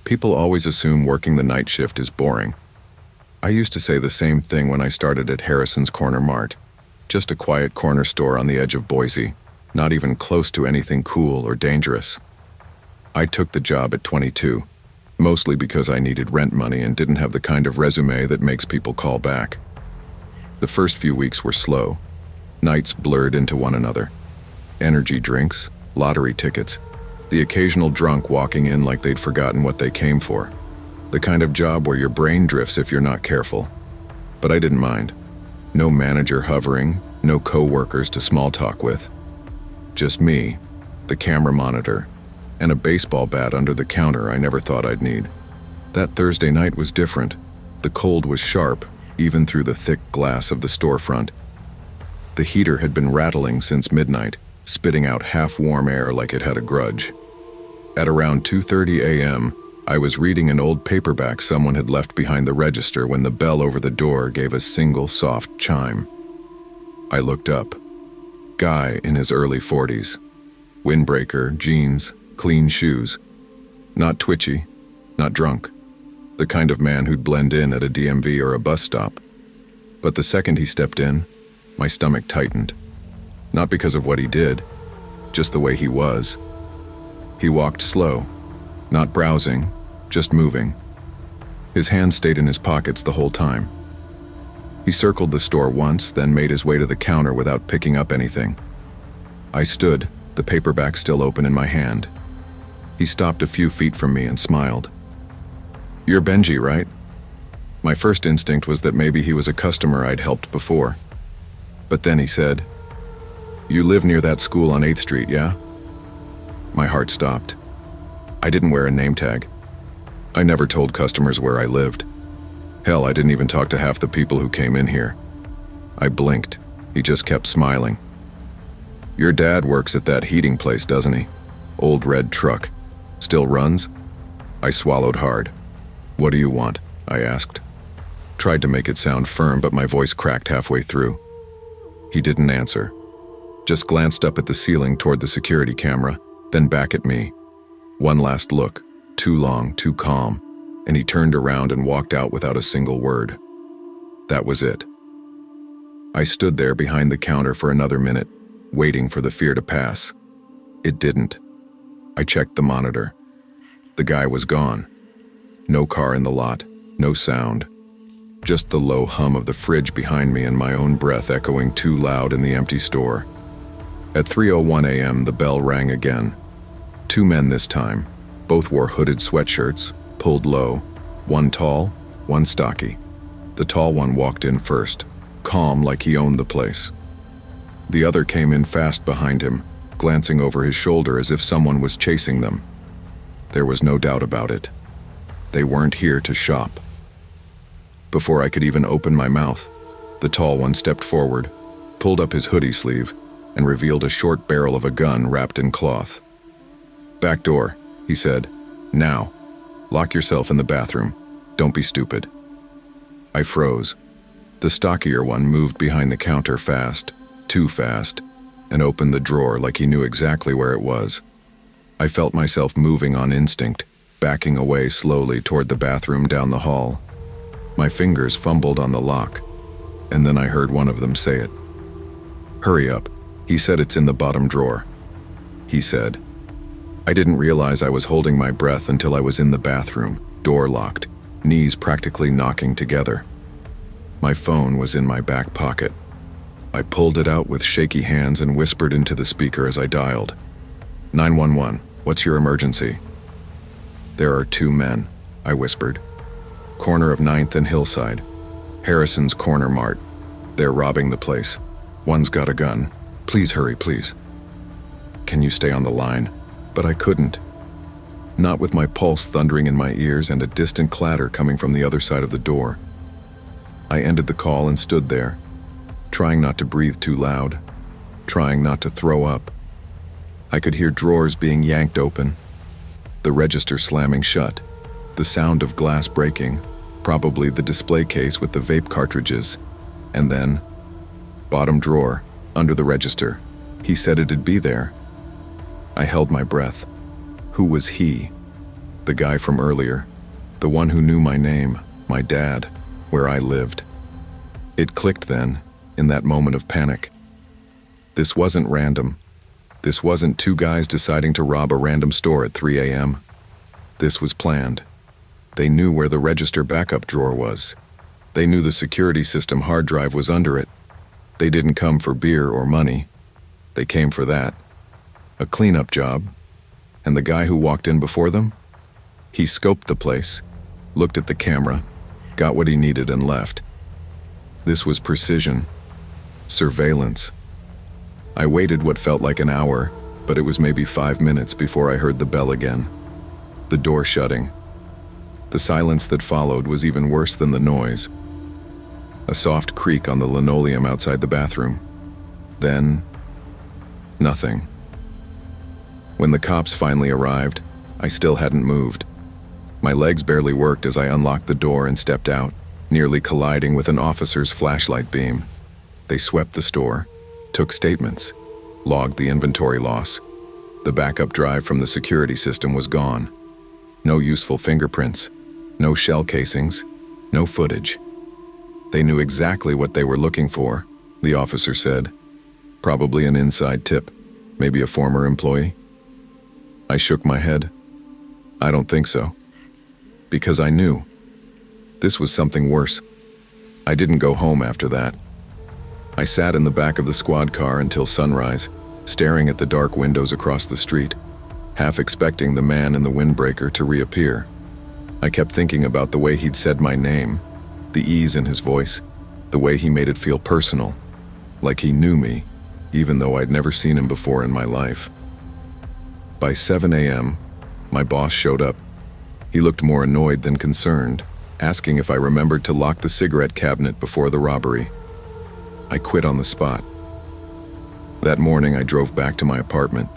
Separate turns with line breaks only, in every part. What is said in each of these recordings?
People always assume working the night shift is boring. I used to say the same thing when I started at Harrison's Corner Mart. Just a quiet corner store on the edge of Boise, not even close to anything cool or dangerous. I took the job at 22, mostly because I needed rent money and didn't have the kind of resume that makes people call back. The first few weeks were slow. Nights blurred into one another. Energy drinks, lottery tickets, the occasional drunk walking in like they'd forgotten what they came for. The kind of job where your brain drifts if you're not careful. But I didn't mind. No manager hovering, no coworkers to small talk with. Just me, the camera monitor, and a baseball bat under the counter I never thought I'd need. That Thursday night was different. The cold was sharp, even through the thick glass of the storefront. The heater had been rattling since midnight, spitting out half-warm air like it had a grudge. At around 2:30 a.m., I was reading an old paperback someone had left behind the register when the bell over the door gave a single soft chime. I looked up. Guy in his early 40s. Windbreaker, jeans, clean shoes. Not twitchy, not drunk. The kind of man who'd blend in at a DMV or a bus stop. But the second he stepped in, my stomach tightened. Not because of what he did, just the way he was. He walked slow, not browsing, just moving. His hands stayed in his pockets the whole time. He circled the store once, then made his way to the counter without picking up anything. I stood, the paperback still open in my hand. He stopped a few feet from me and smiled. "You're Benji, right?" My first instinct was that maybe he was a customer I'd helped before. But then he said, "You live near that school on 8th Street, yeah?" My heart stopped. I didn't wear a name tag. I never told customers where I lived. Hell, I didn't even talk to half the people who came in here. I blinked. He just kept smiling. "Your dad works at that heating place, doesn't he? Old red truck. Still runs?" I swallowed hard. "What do you want?" I asked. Tried to make it sound firm, but my voice cracked halfway through. He didn't answer. Just glanced up at the ceiling toward the security camera, then back at me. One last look, too long, too calm, and he turned around and walked out without a single word. That was it. I stood there behind the counter for another minute, waiting for the fear to pass. It didn't. I checked the monitor. The guy was gone. No car in the lot, no sound. Just the low hum of the fridge behind me and my own breath echoing too loud in the empty store. At 3:01 a.m., the bell rang again. 2 men this time. Both wore hooded sweatshirts, pulled low. One tall, one stocky. The tall one walked in first, calm like he owned the place. The other came in fast behind him, glancing over his shoulder as if someone was chasing them. There was no doubt about it. They weren't here to shop. Before I could even open my mouth, the tall one stepped forward, pulled up his hoodie sleeve, and revealed a short barrel of a gun wrapped in cloth. "Back door," he said. "Now. Lock yourself in the bathroom. Don't be stupid." I froze. The stockier one moved behind the counter fast, too fast, and opened the drawer like he knew exactly where it was. I felt myself moving on instinct, backing away slowly toward the bathroom down the hall. My fingers fumbled on the lock, and then I heard one of them say it. "Hurry up. He said it's in the bottom drawer," he said. I didn't realize I was holding my breath until I was in the bathroom, door locked, knees practically knocking together. My phone was in my back pocket. I pulled it out with shaky hands and whispered into the speaker as I dialed. 911, what's your emergency?" "There are 2 men," I whispered. "Corner of 9th and Hillside. Harrison's Corner Mart. They're robbing the place. One's got a gun. Please hurry, please." "Can you stay on the line?" But I couldn't. Not with my pulse thundering in my ears and a distant clatter coming from the other side of the door. I ended the call and stood there, trying not to breathe too loud, trying not to throw up. I could hear drawers being yanked open, the register slamming shut, the sound of glass breaking, probably the display case with the vape cartridges, and then, bottom drawer, under the register. He said it'd be there. I held my breath. Who was he? The guy from earlier. The one who knew my name, my dad, where I lived. It clicked then, in that moment of panic. This wasn't random. This wasn't two guys deciding to rob a random store at 3 a.m. This was planned. They knew where the register backup drawer was. They knew the security system hard drive was under it. They didn't come for beer or money. They came for that. A cleanup job. And the guy who walked in before them? He scoped the place, looked at the camera, got what he needed and left. This was precision. Surveillance. I waited what felt like an hour, but it was maybe 5 minutes before I heard the bell again. The door shutting. The silence that followed was even worse than the noise. A soft creak on the linoleum outside the bathroom. Then, nothing. When the cops finally arrived, I still hadn't moved. My legs barely worked as I unlocked the door and stepped out, nearly colliding with an officer's flashlight beam. They swept the store, took statements, logged the inventory loss. The backup drive from the security system was gone. No useful fingerprints, no shell casings, no footage. They knew exactly what they were looking for, the officer said. Probably an inside tip, maybe a former employee. I shook my head. I don't think so. Because I knew. This was something worse. I didn't go home after that. I sat in the back of the squad car until sunrise, staring at the dark windows across the street, half expecting the man in the windbreaker to reappear. I kept thinking about the way he'd said my name, the ease in his voice, the way he made it feel personal, like he knew me, even though I'd never seen him before in my life. By 7 a.m., my boss showed up. He looked more annoyed than concerned, asking if I remembered to lock the cigarette cabinet before the robbery. I quit on the spot. That morning, I drove back to my apartment.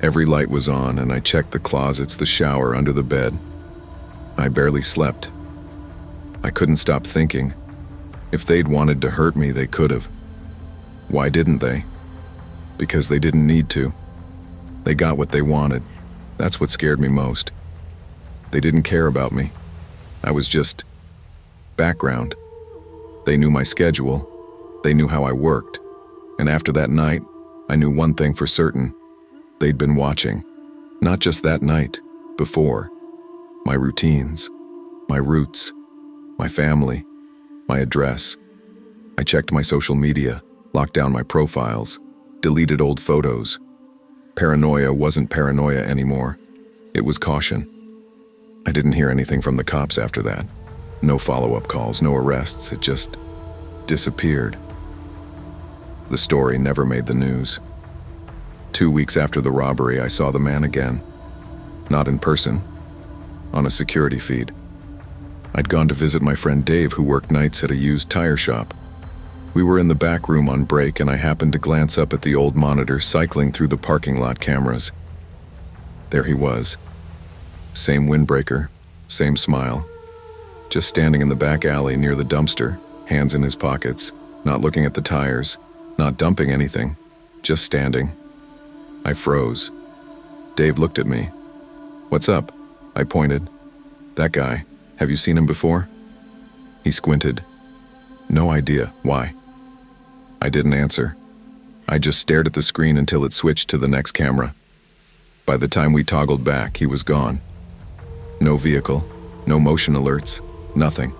Every light was on, and I checked the closets, the shower, under the bed. I barely slept. I couldn't stop thinking. If they'd wanted to hurt me, they could have. Why didn't they? Because they didn't need to. They got what they wanted. That's what scared me most. They didn't care about me. I was just background. They knew my schedule. They knew how I worked. And after that night, I knew one thing for certain. They'd been watching. Not just that night, before. My routines, my roots, my family, my address. I checked my social media, locked down my profiles, deleted old photos. Paranoia wasn't paranoia anymore. It was caution. I didn't hear anything from the cops after that. No follow-up calls, no arrests. It just disappeared. The story never made the news. 2 weeks after the robbery, I saw the man again. Not in person, on a security feed. I'd gone to visit my friend Dave, who worked nights at a used tire shop. We were in the back room on break, and I happened to glance up at the old monitor cycling through the parking lot cameras. There he was. Same windbreaker, same smile. Just standing in the back alley near the dumpster, hands in his pockets, not looking at the tires, not dumping anything, just standing. I froze. Dave looked at me. "What's up?" I pointed. "That guy. Have you seen him before?" He squinted. "No idea. Why?" I didn't answer. I just stared at the screen until it switched to the next camera. By the time we toggled back, he was gone. No vehicle, no motion alerts, nothing.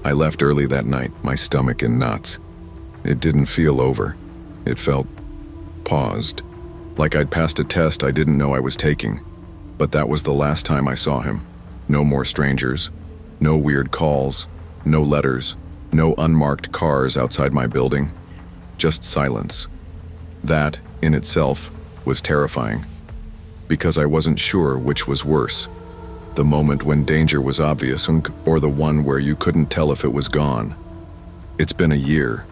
I left early that night, my stomach in knots. It didn't feel over. It felt paused, like I'd passed a test I didn't know I was taking. But that was the last time I saw him. No more strangers, no weird calls, no letters, no unmarked cars outside my building, just silence. That, in itself, was terrifying, because I wasn't sure which was worse. The moment when danger was obvious, or the one where you couldn't tell if it was gone. It's been a year.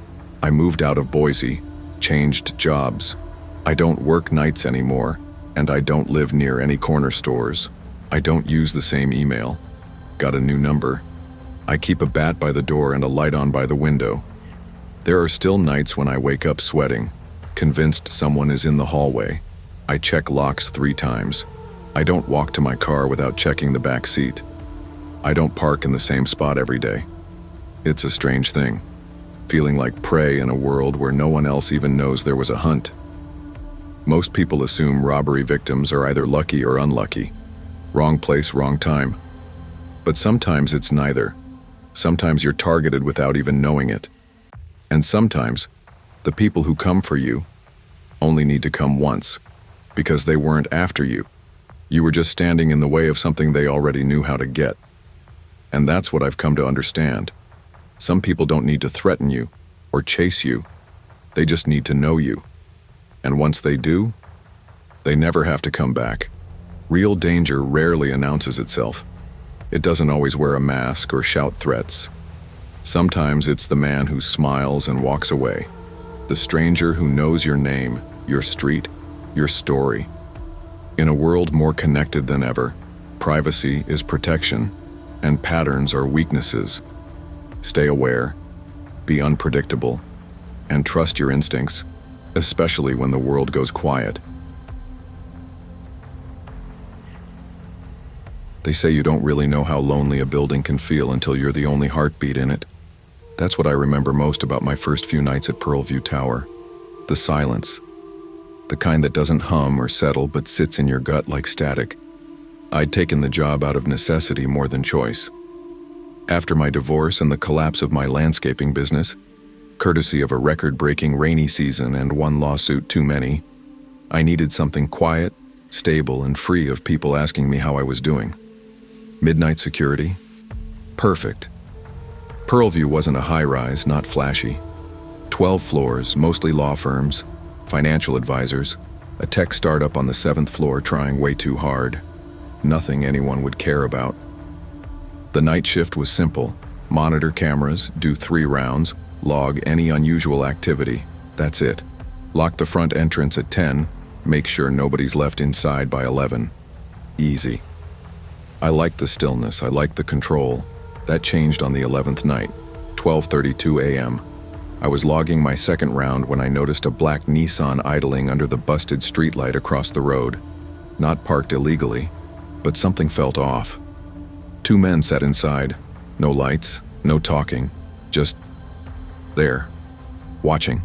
I moved out of Boise, changed jobs. I don't work nights anymore, and I don't live near any corner stores. I don't use the same email. Got a new number. I keep a bat by the door and a light on by the window. There are still nights when I wake up sweating, convinced someone is in the hallway. I check locks 3 times. I don't walk to my car without checking the back seat. I don't park in the same spot every day. It's a strange thing, feeling like prey in a world where no one else even knows there was a hunt. Most people assume robbery victims are either lucky or unlucky. Wrong place, wrong time. But sometimes it's neither. Sometimes you're targeted without even knowing it. And sometimes, the people who come for you only need to come once, because they weren't after you. You were just standing in the way of something they already knew how to get. And that's what I've come to understand. Some people don't need to threaten you or chase you. They just need to know you. And once they do, they never have to come back. Real danger rarely announces itself. It doesn't always wear a mask or shout threats. Sometimes it's the man who smiles and walks away. The stranger who knows your name, your street, your story. In a world more connected than ever, privacy is protection, and patterns are weaknesses. Stay aware, be unpredictable, and trust your instincts, especially when the world goes quiet. They say you don't really know how lonely a building can feel until you're the only heartbeat in it. That's what I remember most about my first few nights at Pearlview Tower. The silence. The kind that doesn't hum or settle but sits in your gut like static. I'd taken the job out of necessity more than choice. After my divorce and the collapse of my landscaping business, courtesy of a record-breaking rainy season and one lawsuit too many, I needed something quiet, stable, and free of people asking me how I was doing. Midnight security? Perfect. Pearlview wasn't a high-rise, not flashy. 12 floors, mostly law firms, financial advisors, a tech startup on the 7th floor trying way too hard. Nothing anyone would care about. The night shift was simple. Monitor cameras, do 3 rounds, log any unusual activity. That's it. Lock the front entrance at 10, make sure nobody's left inside by 11. Easy. I liked the stillness, I liked the control. That changed on the 11th night, 12:32 a.m. I was logging my second round when I noticed a black Nissan idling under the busted streetlight across the road. Not parked illegally, but something felt off. 2 men sat inside. No lights, no talking, just there, watching.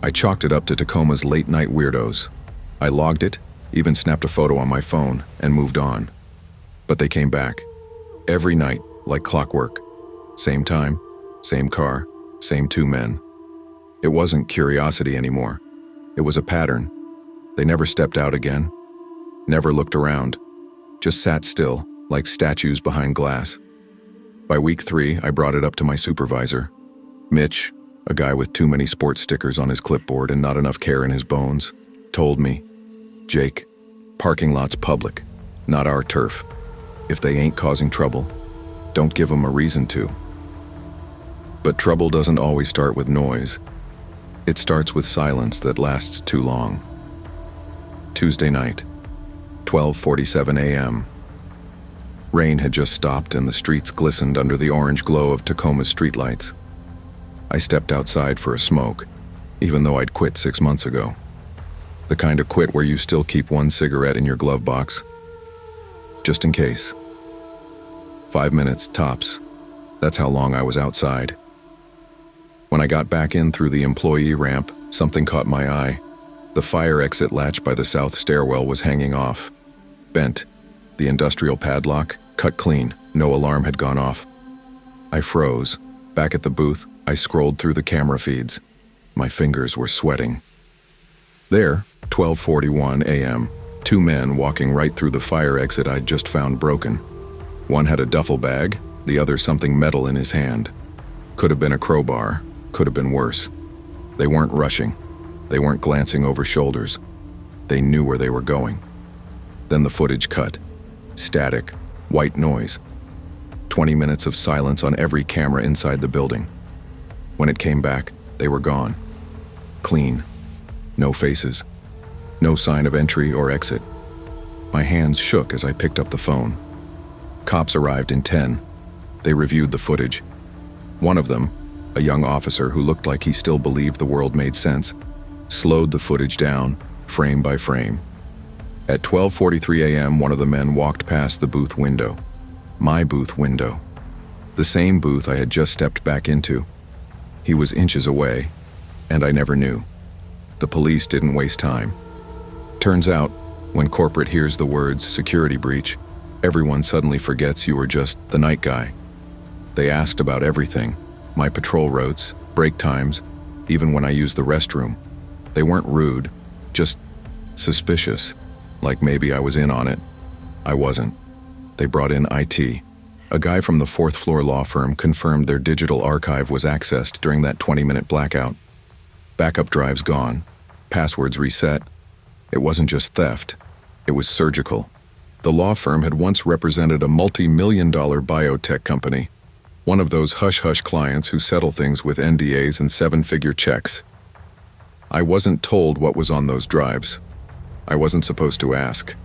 I chalked it up to Tacoma's late-night weirdos. I logged it, even snapped a photo on my phone, and moved on. But they came back. Every night, like clockwork. Same time, same car, same 2 men. It wasn't curiosity anymore. It was a pattern. They never stepped out again. Never looked around. Just sat still, like statues behind glass. By week 3, I brought it up to my supervisor. Mitch, a guy with too many sports stickers on his clipboard and not enough care in his bones, told me, "Jake, parking lot's public, not our turf. If they ain't causing trouble, don't give them a reason to." But trouble doesn't always start with noise. It starts with silence that lasts too long. Tuesday night, 12:47 a.m. Rain had just stopped and the streets glistened under the orange glow of Tacoma's streetlights. I stepped outside for a smoke, even though I'd quit 6 months ago. The kind of quit where you still keep 1 cigarette in your glove box. Just in case. 5 minutes, tops. That's how long I was outside. When I got back in through the employee ramp, something caught my eye. The fire exit latch by the south stairwell was hanging off. Bent. The industrial padlock, cut clean. No alarm had gone off. I froze. Back at the booth, I scrolled through the camera feeds. My fingers were sweating. There, 12:41 a.m., 2 men walking right through the fire exit I'd just found broken. One had a duffel bag, the other something metal in his hand. Could have been a crowbar, could have been worse. They weren't rushing. They weren't glancing over shoulders. They knew where they were going. Then the footage cut. Static, white noise. 20 minutes of silence on every camera inside the building. When it came back, they were gone. Clean. No faces. No sign of entry or exit. My hands shook as I picked up the phone. Cops arrived in 10. They reviewed the footage. One of them, a young officer who looked like he still believed the world made sense, slowed the footage down, frame by frame. At 12:43 a.m., one of the men walked past the booth window. My booth window. The same booth I had just stepped back into. He was inches away, and I never knew. The police didn't waste time. Turns out, when corporate hears the words security breach, everyone suddenly forgets you were just the night guy. They asked about everything, my patrol routes, break times, even when I used the restroom. They weren't rude, just suspicious, like maybe I was in on it. I wasn't. They brought in IT. A guy from the fourth-floor law firm confirmed their digital archive was accessed during that 20-minute blackout. Backup drives gone, passwords reset. It wasn't just theft, it was surgical. The law firm had once represented a multi-million-dollar biotech company, one of those hush-hush clients who settle things with NDAs and seven-figure checks. I wasn't told what was on those drives. I wasn't supposed to ask.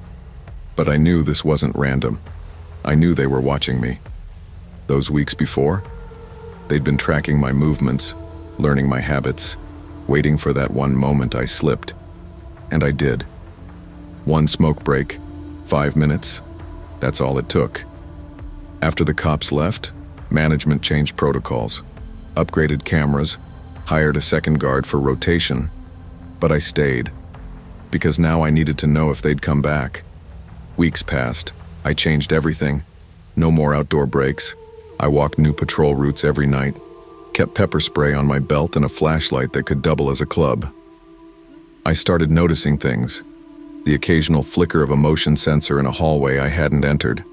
But I knew this wasn't random. I knew they were watching me. Those weeks before, they'd been tracking my movements, learning my habits, waiting for that one moment I slipped. And I did. One smoke break, 5 minutes, that's all it took. After the cops left, management changed protocols, upgraded cameras, hired a second guard for rotation. But I stayed, because now I needed to know if they'd come back. Weeks passed. I changed everything. No more outdoor breaks. I walked new patrol routes every night, kept pepper spray on my belt and a flashlight that could double as a club. I started noticing things. The occasional flicker of a motion sensor in a hallway I hadn't entered.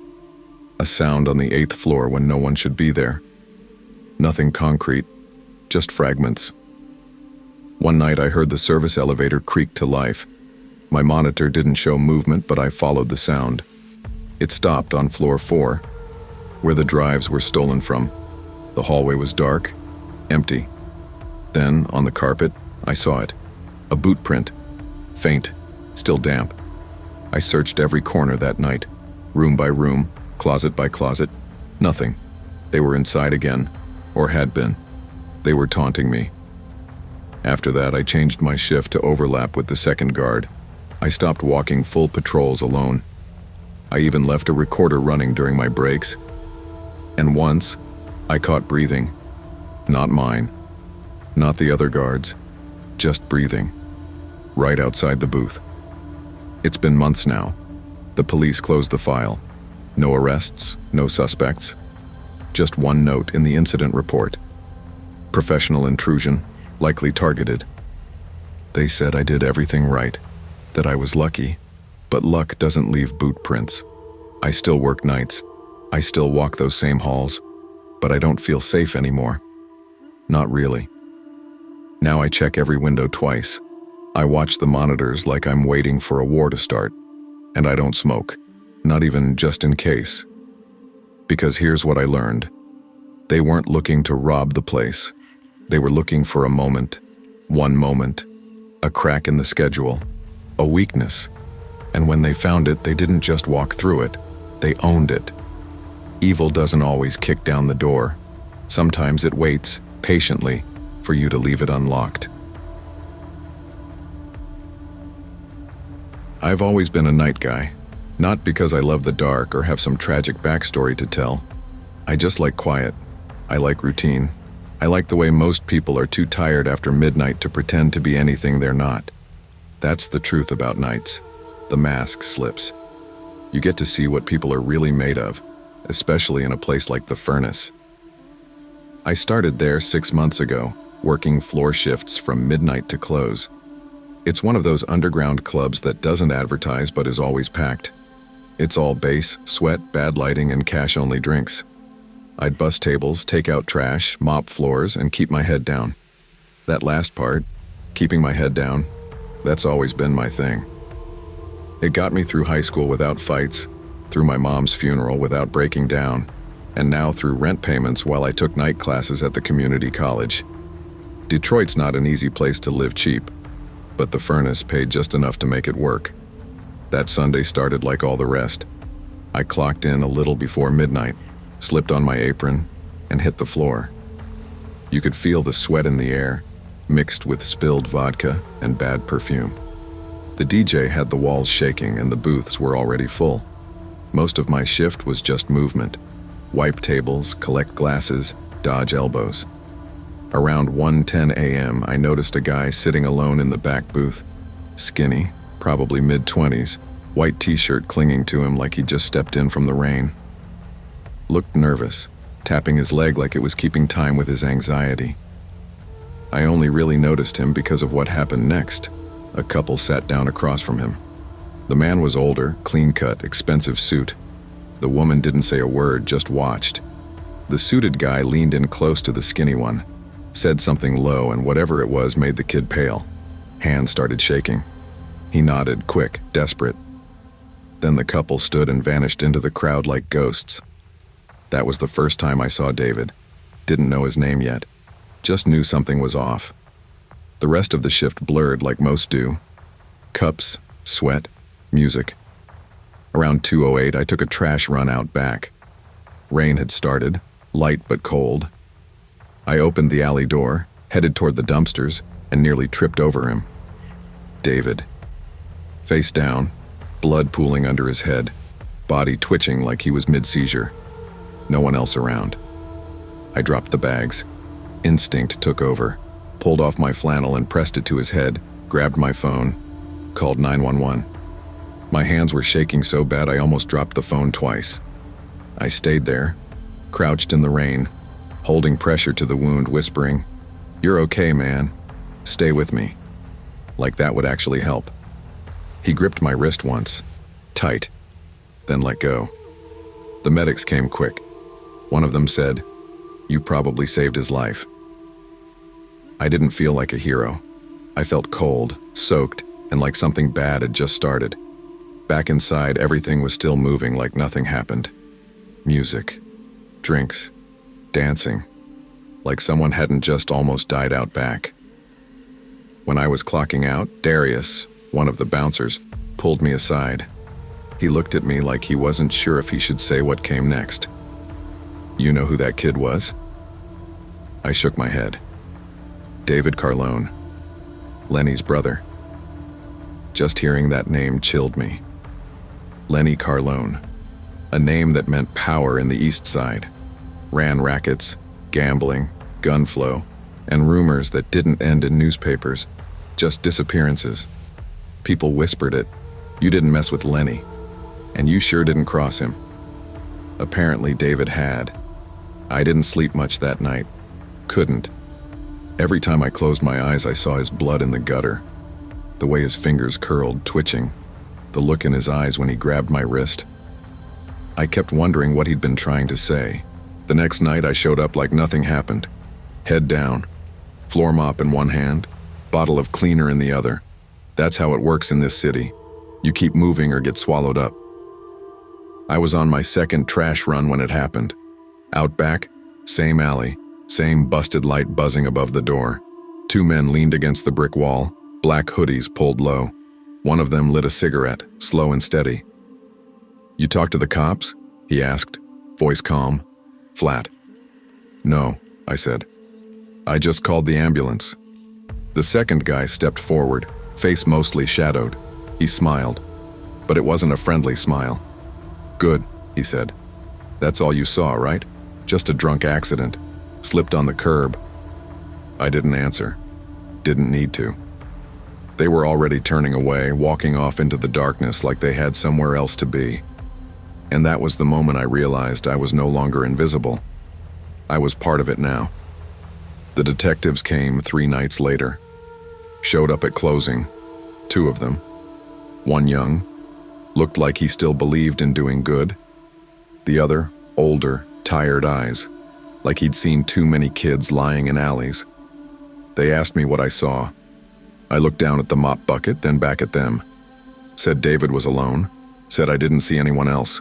A sound on the 8th floor when no one should be there. Nothing concrete, just fragments. One night I heard the service elevator creak to life. My monitor didn't show movement, but I followed the sound. It stopped on floor 4, where the drives were stolen from. The hallway was dark, empty. Then, on the carpet, I saw it. A boot print. Faint, still damp. I searched every corner that night, room by room, closet by closet. Nothing. They were inside again, or had been. They were taunting me. After that, I changed my shift to overlap with the second guard. I stopped walking full patrols alone. I even left a recorder running during my breaks. And once, I caught breathing. Not mine. Not the other guards. Just breathing. Right outside the booth. It's been months now. The police closed the file. No arrests, no suspects. Just one note in the incident report. Professional intrusion, likely targeted. They said I did everything right, that I was lucky. But luck doesn't leave boot prints. I still work nights. I still walk those same halls. But I don't feel safe anymore. Not really. Now I check every window twice. I watch the monitors like I'm waiting for a war to start. And I don't smoke. Not even just in case. Because here's what I learned. They weren't looking to rob the place. They were looking for a moment. One moment. A crack in the schedule. A weakness. And when they found it, they didn't just walk through it. They owned it. Evil doesn't always kick down the door. Sometimes it waits, patiently, for you to leave it unlocked. I've always been a night guy. Not because I love the dark or have some tragic backstory to tell. I just like quiet. I like routine. I like the way most people are too tired after midnight to pretend to be anything they're not. That's the truth about nights. The mask slips. You get to see what people are really made of, especially in a place like the Furnace. I started there 6 months ago, working floor shifts from midnight to close. It's one of those underground clubs that doesn't advertise but is always packed. It's all bass, sweat, bad lighting, and cash-only drinks. I'd bus tables, take out trash, mop floors, and keep my head down. That last part, keeping my head down, that's always been my thing. It got me through high school without fights, through my mom's funeral without breaking down, and now through rent payments while I took night classes at the community college. Detroit's not an easy place to live cheap, but the Furnace paid just enough to make it work. That Sunday started like all the rest. I clocked in a little before midnight, slipped on my apron, and hit the floor. You could feel the sweat in the air, mixed with spilled vodka and bad perfume. The DJ had the walls shaking and the booths were already full. Most of my shift was just movement. Wipe tables, collect glasses, dodge elbows. Around 1:10 a.m., I noticed a guy sitting alone in the back booth. Skinny, probably mid-20s, white t-shirt clinging to him like he'd just stepped in from the rain. Looked nervous, tapping his leg like it was keeping time with his anxiety. I only really noticed him because of what happened next. A couple sat down across from him. The man was older, clean-cut, expensive suit. The woman didn't say a word, just watched. The suited guy leaned in close to the skinny one, said something low, and whatever it was made the kid pale. Hands started shaking. He nodded, quick, desperate. Then the couple stood and vanished into the crowd like ghosts. That was the first time I saw David. Didn't know his name yet. Just knew something was off. The rest of the shift blurred like most do. Cups, sweat, music. Around 2:08, I took a trash run out back. Rain had started, light but cold. I opened the alley door, headed toward the dumpsters, and nearly tripped over him. David. Face down, blood pooling under his head, body twitching like he was mid-seizure. No one else around. I dropped the bags. Instinct took over, pulled off my flannel and pressed it to his head, grabbed my phone, called 911. My hands were shaking so bad I almost dropped the phone twice. I stayed there, crouched in the rain, holding pressure to the wound, whispering, "You're okay, man. Stay with me." Like that would actually help. He gripped my wrist once, tight, then let go. The medics came quick. One of them said, "You probably saved his life." I didn't feel like a hero. I felt cold, soaked, and like something bad had just started. Back inside, everything was still moving like nothing happened. Music, drinks, dancing, like someone hadn't just almost died out back. When I was clocking out, Darius, one of the bouncers, pulled me aside. He looked at me like he wasn't sure if he should say what came next. "You know who that kid was?" I shook my head. David Carlone, Lenny's brother. Just hearing that name chilled me. Lenny Carlone, a name that meant power in the East Side. Ran rackets, gambling, gun flow, and rumors that didn't end in newspapers, just disappearances. People whispered it, "You didn't mess with Lenny, and you sure didn't cross him." Apparently David had. I didn't sleep much that night. Couldn't. Every time I closed my eyes, I saw his blood in the gutter. The way his fingers curled, twitching. The look in his eyes when he grabbed my wrist. I kept wondering what he'd been trying to say. The next night, I showed up like nothing happened. Head down, floor mop in one hand, bottle of cleaner in the other. That's how it works in this city. You keep moving or get swallowed up. I was on my second trash run when it happened. Out back, same alley, same busted light buzzing above the door. Two men leaned against the brick wall, black hoodies pulled low. One of them lit a cigarette, slow and steady. "You talked to the cops?" he asked, voice calm, flat. "No," I said. "I just called the ambulance." The second guy stepped forward, face mostly shadowed. He smiled, but it wasn't a friendly smile. "Good," he said. "That's all you saw, right? Just a drunk accident. Slipped on the curb." I didn't answer. Didn't need to. They were already turning away, walking off into the darkness like they had somewhere else to be. And that was the moment I realized I was no longer invisible. I was part of it now. The detectives came 3 nights later. Showed up at closing. 2 of them. One young, looked like he still believed in doing good. The other, older, tired eyes, like he'd seen too many kids lying in alleys. They asked me what I saw. I looked down at the mop bucket, then back at them. Said David was alone. Said I didn't see anyone else.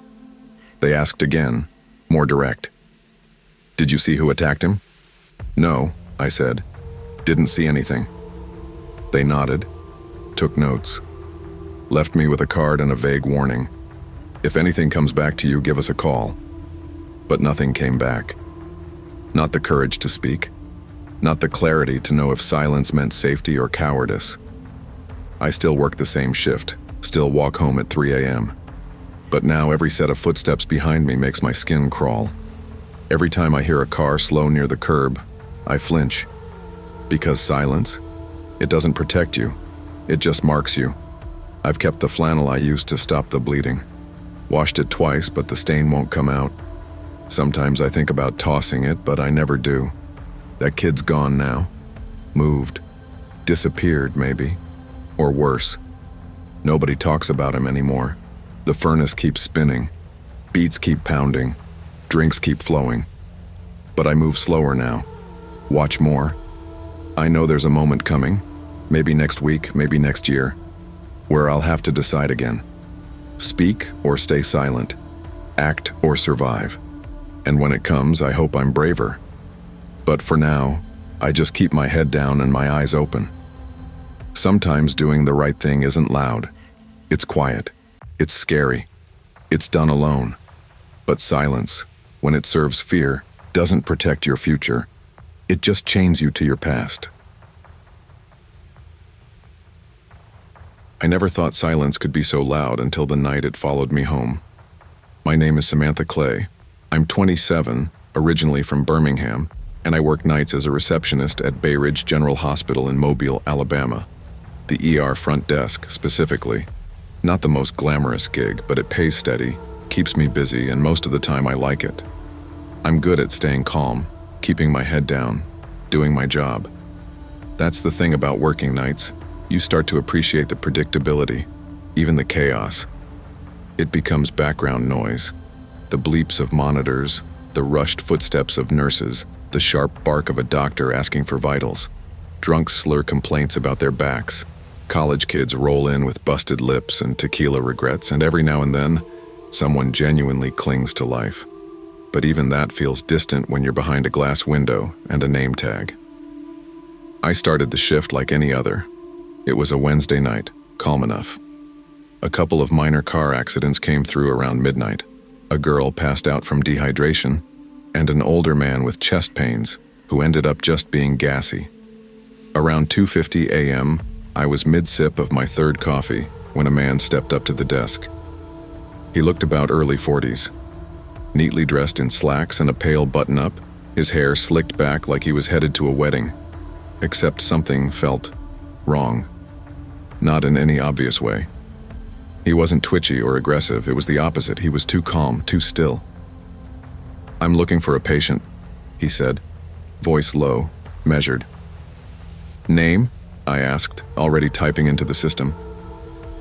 They asked again, more direct. "Did you see who attacked him?" "No," I said. "Didn't see anything." They nodded, took notes, left me with a card and a vague warning. "If anything comes back to you, give us a call." But nothing came back. Not the courage to speak. Not the clarity to know if silence meant safety or cowardice. I still work the same shift, still walk home at 3 a.m. But now every set of footsteps behind me makes my skin crawl. Every time I hear a car slow near the curb, I flinch. Because silence? It doesn't protect you. It just marks you. I've kept the flannel I used to stop the bleeding. Washed it twice, but the stain won't come out. Sometimes I think about tossing it, but I never do. That kid's gone now. Moved. Disappeared, maybe. Or worse. Nobody talks about him anymore. The furnace keeps spinning. Beats keep pounding. Drinks keep flowing. But I move slower now. Watch more. I know there's a moment coming. Maybe next week, maybe next year. Where I'll have to decide again. Speak or stay silent. Act or survive. And when it comes, I hope I'm braver. But for now, I just keep my head down and my eyes open. Sometimes doing the right thing isn't loud. It's quiet. It's scary. It's done alone. But silence, when it serves fear, doesn't protect your future. It just chains you to your past. I never thought silence could be so loud until the night it followed me home. My name is Samantha Clay. I'm 27, originally from Birmingham, and I work nights as a receptionist at Bay Ridge General Hospital in Mobile, Alabama. The ER front desk, specifically. Not the most glamorous gig, but it pays steady, keeps me busy, and most of the time I like it. I'm good at staying calm, keeping my head down, doing my job. That's the thing about working nights. You start to appreciate the predictability, even the chaos. It becomes background noise. The bleeps of monitors, the rushed footsteps of nurses, the sharp bark of a doctor asking for vitals. Drunks slur complaints about their backs. College kids roll in with busted lips and tequila regrets, and every now and then, someone genuinely clings to life. But even that feels distant when you're behind a glass window and a name tag. I started the shift like any other. It was a Wednesday night, calm enough. A couple of minor car accidents came through around midnight. A girl passed out from dehydration, and an older man with chest pains who ended up just being gassy. Around 2:50 a.m., I was mid-sip of my third coffee when a man stepped up to the desk. He looked about early 40s, neatly dressed in slacks and a pale button-up, his hair slicked back like he was headed to a wedding. Except something felt wrong. Not in any obvious way. He wasn't twitchy or aggressive, it was the opposite. He was too calm, too still. "I'm looking for a patient," he said, voice low, measured. "Name?" I asked, already typing into the system.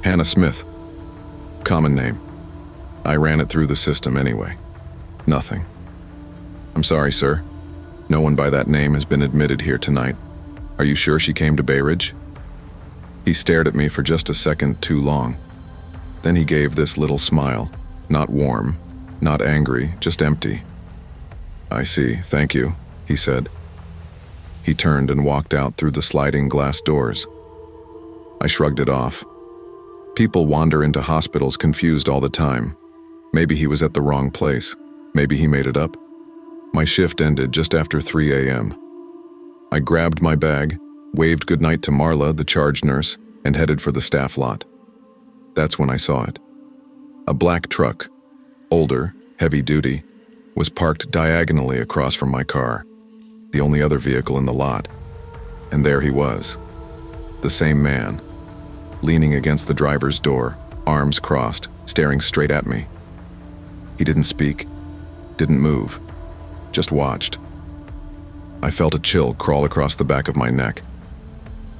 "Hannah Smith." Common name. I ran it through the system anyway. Nothing. "I'm sorry, sir. No one by that name has been admitted here tonight. Are you sure she came to Bay Ridge?" He stared at me for just a second too long. Then he gave this little smile, not warm, not angry, just empty. "I see, thank you," he said. He turned and walked out through the sliding glass doors. I shrugged it off. People wander into hospitals confused all the time. Maybe he was at the wrong place. Maybe he made it up. My shift ended just after 3 a.m. I grabbed my bag, waved goodnight to Marla, the charge nurse, and headed for the staff lot. That's when I saw it. A black truck, older, heavy-duty, was parked diagonally across from my car, the only other vehicle in the lot. And there he was, the same man, leaning against the driver's door, arms crossed, staring straight at me. He didn't speak, didn't move, just watched. I felt a chill crawl across the back of my neck.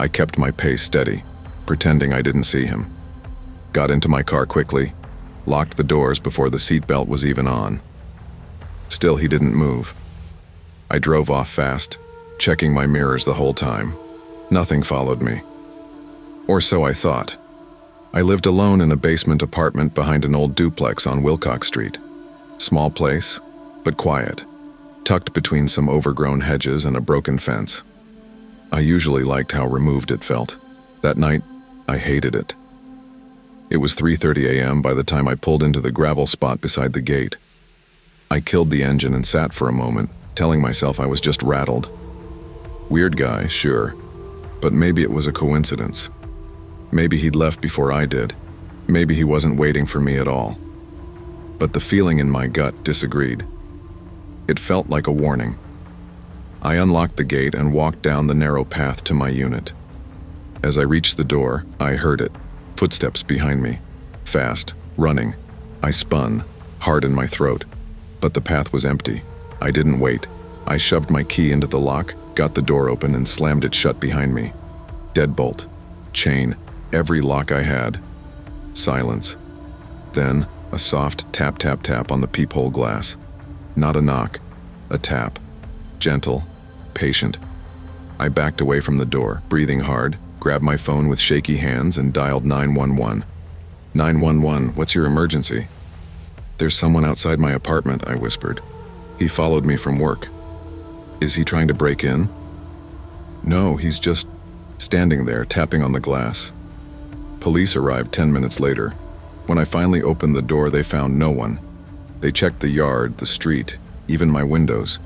I kept my pace steady, pretending I didn't see him. Got into my car quickly, locked the doors before the seatbelt was even on. Still, he didn't move. I drove off fast, checking my mirrors the whole time. Nothing followed me. Or so I thought. I lived alone in a basement apartment behind an old duplex on Wilcox Street. Small place, but quiet, tucked between some overgrown hedges and a broken fence. I usually liked how removed it felt. That night, I hated it. It was 3:30 a.m. by the time I pulled into the gravel spot beside the gate. I killed the engine and sat for a moment, telling myself I was just rattled. Weird guy, sure, but maybe it was a coincidence. Maybe he'd left before I did. Maybe he wasn't waiting for me at all. But the feeling in my gut disagreed. It felt like a warning. I unlocked the gate and walked down the narrow path to my unit. As I reached the door, I heard it. Footsteps behind me. Fast, running. I spun, hard in my throat. But the path was empty. I didn't wait. I shoved my key into the lock, got the door open, and slammed it shut behind me. Deadbolt, chain, every lock I had. Silence. Then, a soft tap tap tap on the peephole glass. Not a knock, a tap. Gentle, patient. I backed away from the door, breathing hard, grabbed my phone with shaky hands and dialed 911. 911, what's your emergency? There's someone outside my apartment, I whispered. He followed me from work. Is he trying to break in? No, he's just standing there, tapping on the glass. Police arrived 10 minutes later. When I finally opened the door, they found no one. They checked the yard, the street, even my windows.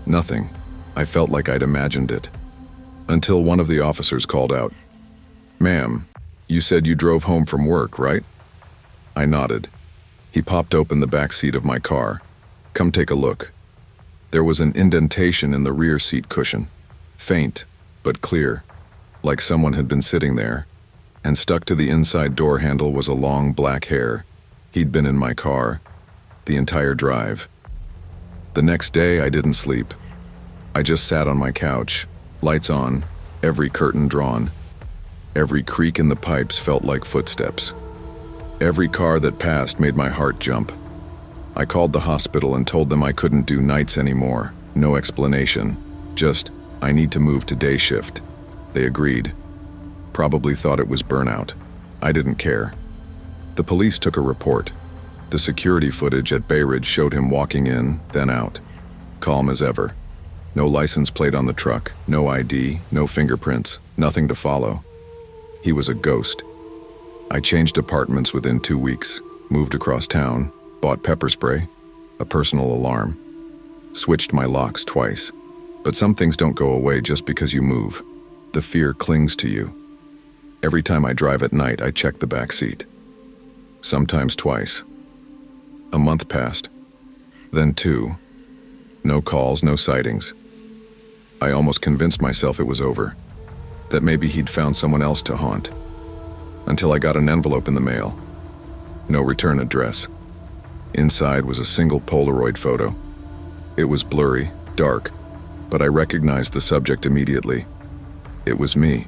Nothing. I felt like I'd imagined it. Until one of the officers called out, "Ma'am, you said you drove home from work, right?" I nodded. He popped open the back seat of my car. "Come take a look." There was an indentation in the rear seat cushion. Faint, but clear, like someone had been sitting there. And stuck to the inside door handle was a long black hair. He'd been in my car the entire drive. The next day, I didn't sleep. I just sat on my couch, lights on, every curtain drawn. Every creak in the pipes felt like footsteps. Every car that passed made my heart jump. I called the hospital and told them I couldn't do nights anymore. No explanation. Just, I need to move to day shift. They agreed. Probably thought it was burnout. I didn't care. The police took a report. The security footage at Bay Ridge showed him walking in, then out. Calm as ever. No license plate on the truck, no ID, no fingerprints, nothing to follow. He was a ghost. I changed apartments within 2 weeks, moved across town, bought pepper spray, a personal alarm, switched my locks twice. But some things don't go away just because you move. The fear clings to you. Every time I drive at night, I check the back seat. Sometimes twice. A month passed. Then 2. No calls, no sightings. I almost convinced myself it was over. That maybe he'd found someone else to haunt. Until I got an envelope in the mail. No return address. Inside was a single Polaroid photo. It was blurry, dark, but I recognized the subject immediately. It was me.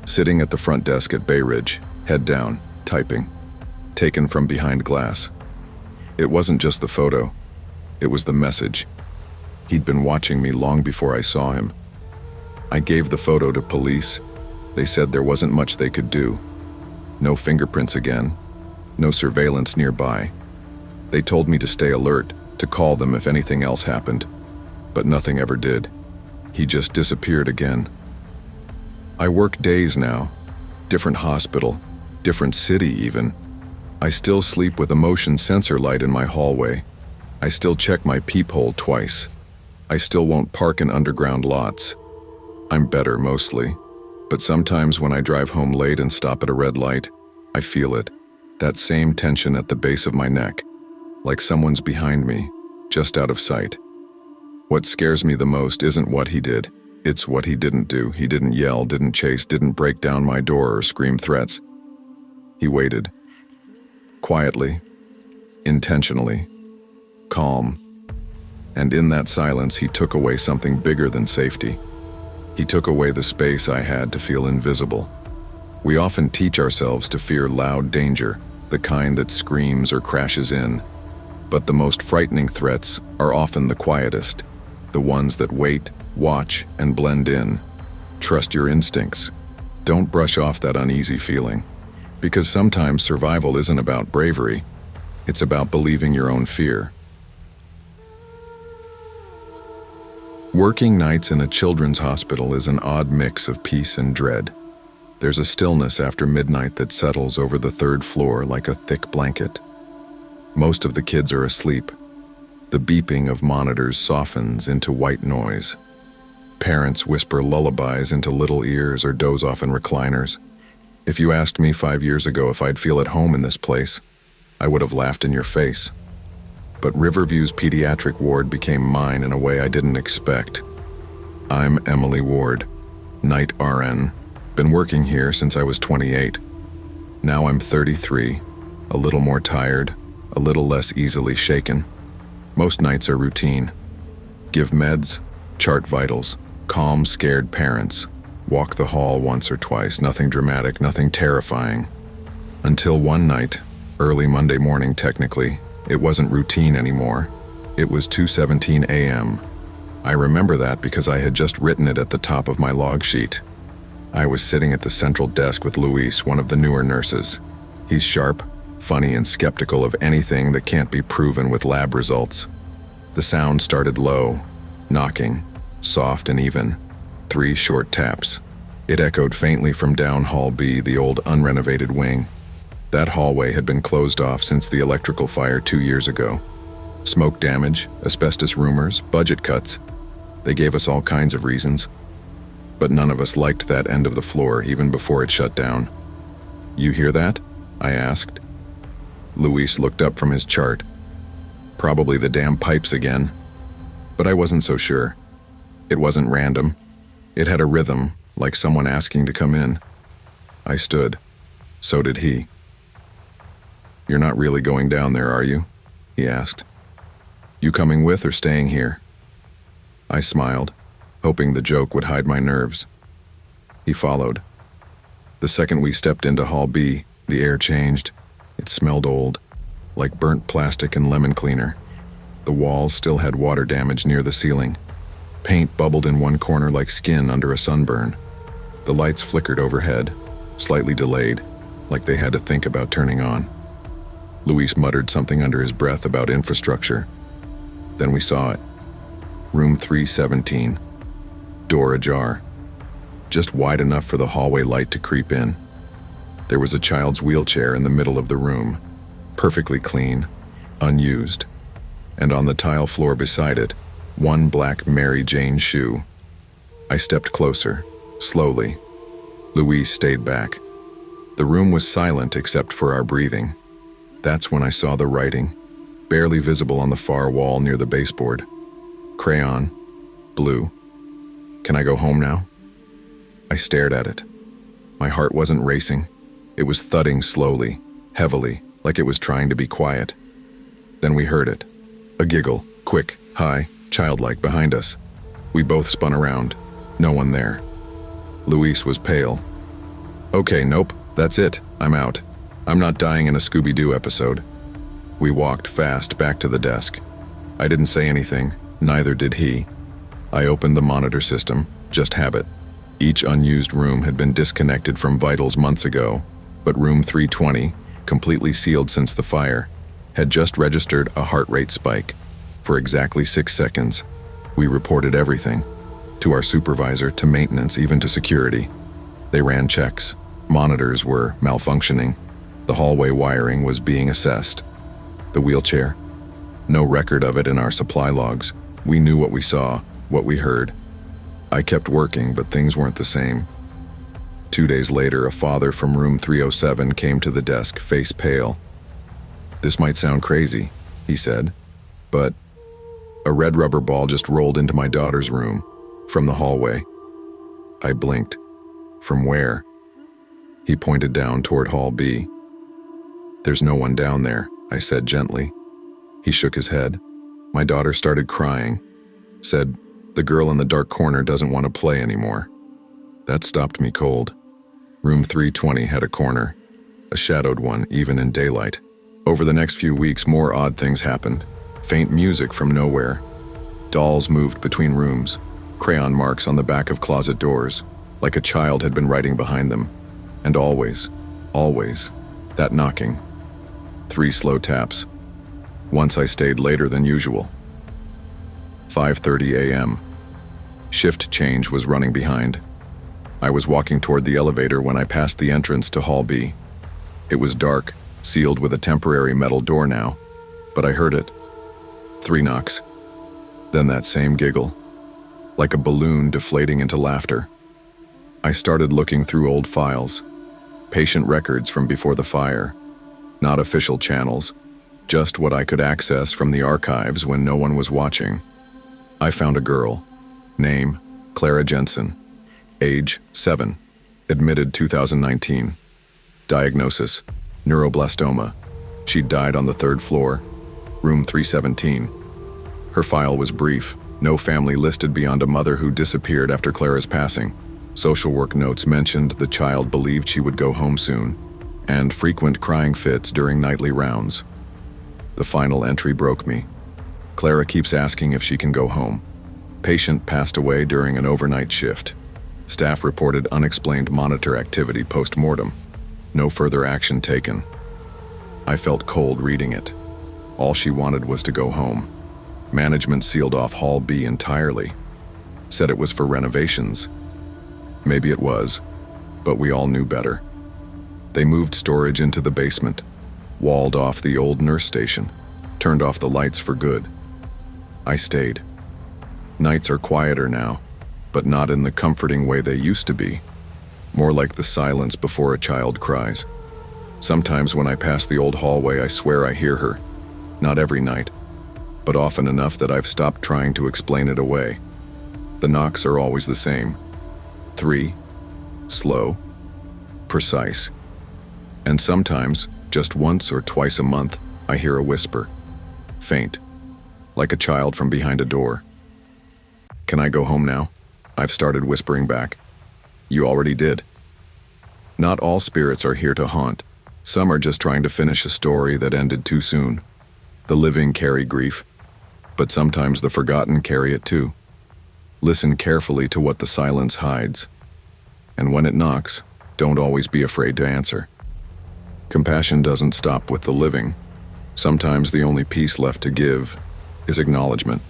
Sitting at the front desk at Bay Ridge, head down, typing. Taken from behind glass. It wasn't just the photo. It was the message. He'd been watching me long before I saw him. I gave the photo to police. They said there wasn't much they could do. No fingerprints again. No surveillance nearby. They told me to stay alert, to call them if anything else happened. But nothing ever did. He just disappeared again. I work days now. Different hospital. Different city even. I still sleep with a motion sensor light in my hallway. I still check my peephole twice. I still won't park in underground lots. I'm better mostly. But sometimes when I drive home late and stop at a red light, I feel it. That same tension at the base of my neck. Like someone's behind me, just out of sight. What scares me the most isn't what he did. It's what he didn't do. He didn't yell, didn't chase, didn't break down my door or scream threats. He waited. Quietly. Intentionally. Calm. And in that silence, he took away something bigger than safety. He took away the space I had to feel invisible. We often teach ourselves to fear loud danger, the kind that screams or crashes in. But the most frightening threats are often the quietest, the ones that wait, watch, and blend in. Trust your instincts. Don't brush off that uneasy feeling. Because sometimes survival isn't about bravery. It's about believing your own fear. Working nights in a children's hospital is an odd mix of peace and dread. There's a stillness after midnight that settles over the third floor like a thick blanket. Most of the kids are asleep. The beeping of monitors softens into white noise. Parents whisper lullabies into little ears or doze off in recliners. If you asked me 5 years ago if I'd feel at home in this place, I would have laughed in your face. But Riverview's pediatric ward became mine in a way I didn't expect. I'm Emily Ward, night RN. Been working here since I was 28. Now I'm 33, a little more tired, a little less easily shaken. Most nights are routine. Give meds, chart vitals, calm scared parents, walk the hall once or twice, nothing dramatic, nothing terrifying. Until one night, early Monday morning technically, it wasn't routine anymore. It was 2:17 a.m. I remember that because I had just written it at the top of my log sheet. I was sitting at the central desk with Luis, one of the newer nurses. He's sharp, funny, and skeptical of anything that can't be proven with lab results. The sound started low, knocking, soft and even. 3 short taps. It echoed faintly from down Hall B, the old unrenovated wing. That hallway had been closed off since the electrical fire 2 years ago. Smoke damage, asbestos rumors, budget cuts. They gave us all kinds of reasons. But none of us liked that end of the floor even before it shut down. "You hear that?" I asked. Luis looked up from his chart. Probably the damn pipes again. But I wasn't so sure. It wasn't random. It had a rhythm, like someone asking to come in. I stood. So did he. "You're not really going down there, are you?" he asked. "You coming with or staying here?" I smiled, hoping the joke would hide my nerves. He followed. The second we stepped into Hall B, the air changed. It smelled old, like burnt plastic and lemon cleaner. The walls still had water damage near the ceiling. Paint bubbled in one corner like skin under a sunburn. The lights flickered overhead, slightly delayed, like they had to think about turning on. Luis muttered something under his breath about infrastructure. Then we saw it. Room 317. Door ajar. Just wide enough for the hallway light to creep in. There was a child's wheelchair in the middle of the room, perfectly clean, unused. And on the tile floor beside it, one black Mary Jane shoe. I stepped closer, slowly. Luis stayed back. The room was silent except for our breathing. That's when I saw the writing, barely visible on the far wall near the baseboard. Crayon, blue. "Can I go home now?" I stared at it. My heart wasn't racing. It was thudding slowly, heavily, like it was trying to be quiet. Then we heard it. A giggle, quick, high, childlike, behind us. We both spun around. No one there. Luis was pale. "Okay, nope, that's it. I'm out. I'm not dying in a Scooby-Doo episode." We walked fast back to the desk. I didn't say anything, neither did he. I opened the monitor system, just habit. Each unused room had been disconnected from vitals months ago, but room 320, completely sealed since the fire, had just registered a heart rate spike. For exactly 6 seconds, we reported everything. To our supervisor, to maintenance, even to security. They ran checks. Monitors were malfunctioning. The hallway wiring was being assessed. The wheelchair? No record of it in our supply logs. We knew what we saw, what we heard. I kept working, but things weren't the same. 2 days later, a father from room 307 came to the desk, face pale. "This might sound crazy," he said, "but a red rubber ball just rolled into my daughter's room, from the hallway." I blinked. "From where?" He pointed down toward Hall B. "There's no one down there," I said gently. He shook his head. My daughter started crying. Said, "The girl in the dark corner doesn't want to play anymore." That stopped me cold. Room 320 had a corner, a shadowed one even in daylight. Over the next few weeks, more odd things happened. Faint music from nowhere. Dolls moved between rooms, crayon marks on the back of closet doors, like a child had been writing behind them. And always, that knocking. 3 slow taps. Once I stayed later than usual. 5:30 a.m. Shift change was running behind. I was walking toward the elevator when I passed the entrance to Hall B. It was dark, sealed with a temporary metal door now, but I heard it. 3 knocks. Then that same giggle, like a balloon deflating into laughter. I started looking through old files. Patient records from before the fire. Not official channels, just what I could access from the archives when no one was watching. I found a girl. Name, Clara Jensen. Age, 7. Admitted 2019. Diagnosis, neuroblastoma. She died on the 3rd floor, room 317. Her file was brief. No family listed beyond a mother who disappeared after Clara's passing. Social work notes mentioned the child believed she would go home soon, and frequent crying fits during nightly rounds. The final entry broke me. Clara keeps asking if she can go home. Patient passed away during an overnight shift. Staff reported unexplained monitor activity post-mortem. No further action taken. I felt cold reading it. All she wanted was to go home. Management sealed off Hall B entirely. Said it was for renovations. Maybe it was, but we all knew better. They moved storage into the basement, walled off the old nurse station, turned off the lights for good. I stayed. Nights are quieter now, but not in the comforting way they used to be. More like the silence before a child cries. Sometimes when I pass the old hallway, I swear I hear her. Not every night, but often enough that I've stopped trying to explain it away. The knocks are always the same. 3, slow, precise. And sometimes, just once or twice a month, I hear a whisper. Faint, like a child from behind a door. Can I go home now? I've started whispering back. You already did. Not all spirits are here to haunt. Some are just trying to finish a story that ended too soon. The living carry grief, but sometimes the forgotten carry it too. Listen carefully to what the silence hides. And when it knocks, don't always be afraid to answer. Compassion doesn't stop with the living. Sometimes the only piece left to give is acknowledgement.